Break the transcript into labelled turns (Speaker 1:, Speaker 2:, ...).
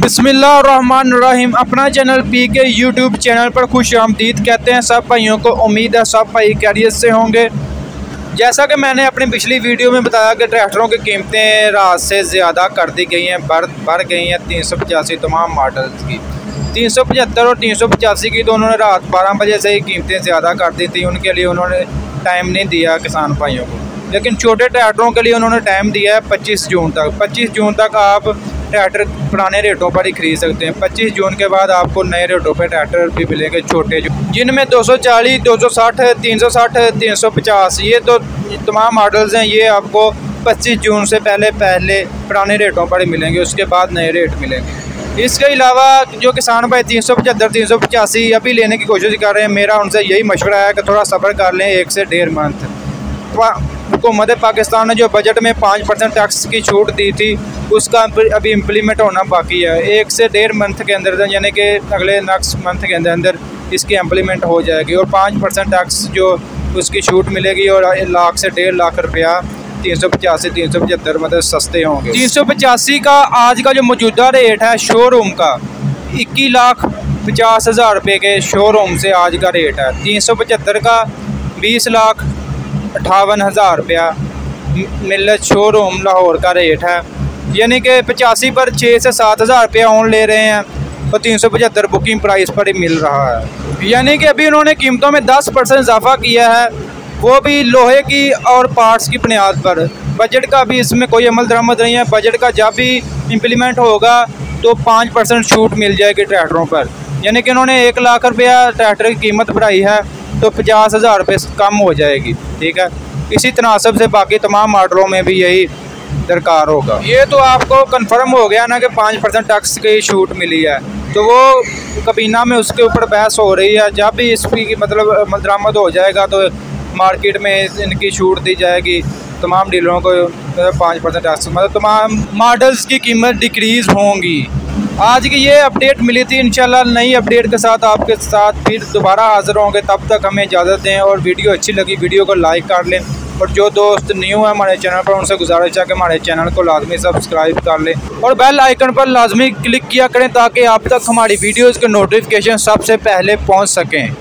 Speaker 1: बिस्मिल्लाहिर्रहमानिर्रहीम। अपना चैनल पीके YouTube channel पर खुश आमदीद कहते हैं सब भाइयों को। उम्मीद है सब भाई खैरियत से होंगे। जैसा कि मैंने अपनी पिछली वीडियो में बताया कि ट्रैक्टरों की कीमतें रात से ज़्यादा कर दी गई हैं, बढ़ गई हैं 385 तमाम मॉडल्स की। 375 और 385 की तो उन्होंने रात 12 बजे से ही कीमतें ज़्यादा कर दी थी। उनके लिए उन्होंने टाइम नहीं दिया किसान भाइयों को, लेकिन छोटे ट्रैक्टरों के लिए उन्होंने टाइम दिया है 25 जून तक। 25 जून तक आप ट्रैक्टर पुराने रेटों पर ही खरीद सकते हैं। 25 जून के बाद आपको नए रेटों पर ट्रैक्टर भी मिलेंगे छोटे, जिनमें 240, 260, 360, 350 ये तो तमाम मॉडल्स हैं। ये आपको 25 जून से पहले पुराने रेटों पर ही मिलेंगे, उसके बाद नए रेट मिलेंगे। इसके अलावा जो किसान भाई 375, 385 अभी लेने की कोशिश कर रहे हैं, मेरा उनसे यही मशवरा है कि थोड़ा सब्र कर लें 1 से 1.5 मंथ। हुकूमत पाकिस्तान ने जो बजट में 5% टैक्स की छूट दी थी उसका अभी इम्प्लीमेंट होना बाकी है। 1 से 1.5 मंथ के अंदर, यानी कि अगले नेक्स्ट मंथ के अंदर इसकी इम्प्लीमेंट हो जाएगी और 5% टैक्स जो उसकी छूट मिलेगी और 1 लाख से 1.5 लाख रुपया 385, 375 मतलब सस्ते होंगे। 385 का आज का जो मौजूदा रेट है शोरूम का 21,50,000 रुपये के शोरूम से आज का रेट है। 375 का 20,58,000 रुपया मिलत शोरूम लाहौर का रेट है, यानी कि 85 पर 6 से 7,000 रुपया ऑन ले रहे हैं और 375 बुकिंग प्राइस पर ही मिल रहा है। यानी कि अभी उन्होंने कीमतों में 10% इजाफा किया है, वो भी लोहे की और पार्ट्स की बुनियाद पर। बजट का भी इसमें कोई अमल दरामद नहीं है। बजट का जब भी इम्प्लीमेंट होगा तो 5% छूट मिल जाएगी ट्रैक्टरों पर, यानी कि उन्होंने 1 लाख रुपया ट्रैक्टर की कीमत बढ़ाई है तो 50,000 रुपये कम हो जाएगी। ठीक है, इसी तनासब से बाकी तमाम मॉडलों में भी यही दरकार होगा। ये तो आपको कंफर्म हो गया ना कि 5% टैक्स की छूट मिली है, तो वो कबीना में उसके ऊपर बहस हो रही है। जब भी इसकी मतलब दरामद हो जाएगा तो मार्केट में इनकी छूट दी जाएगी तमाम डीलरों को। 5% टैक्स मतलब तमाम मॉडल्स की कीमत डिक्रीज़ होंगी। आज की ये अपडेट मिली थी। इंशाल्लाह नई अपडेट के साथ आपके साथ फिर दोबारा हाज़िर होंगे। तब तक हमें इजाज़त दें और वीडियो अच्छी लगी वीडियो को लाइक कर लें और जो दोस्त न्यू है हमारे चैनल पर उनसे गुजारिश है कि हमारे चैनल को लाजमी सब्सक्राइब कर लें और बेल आइकन पर लाजमी क्लिक किया करें ताकि आप तक हमारी वीडियोज़ के नोटिफिकेशन सबसे पहले पहुँच सकें।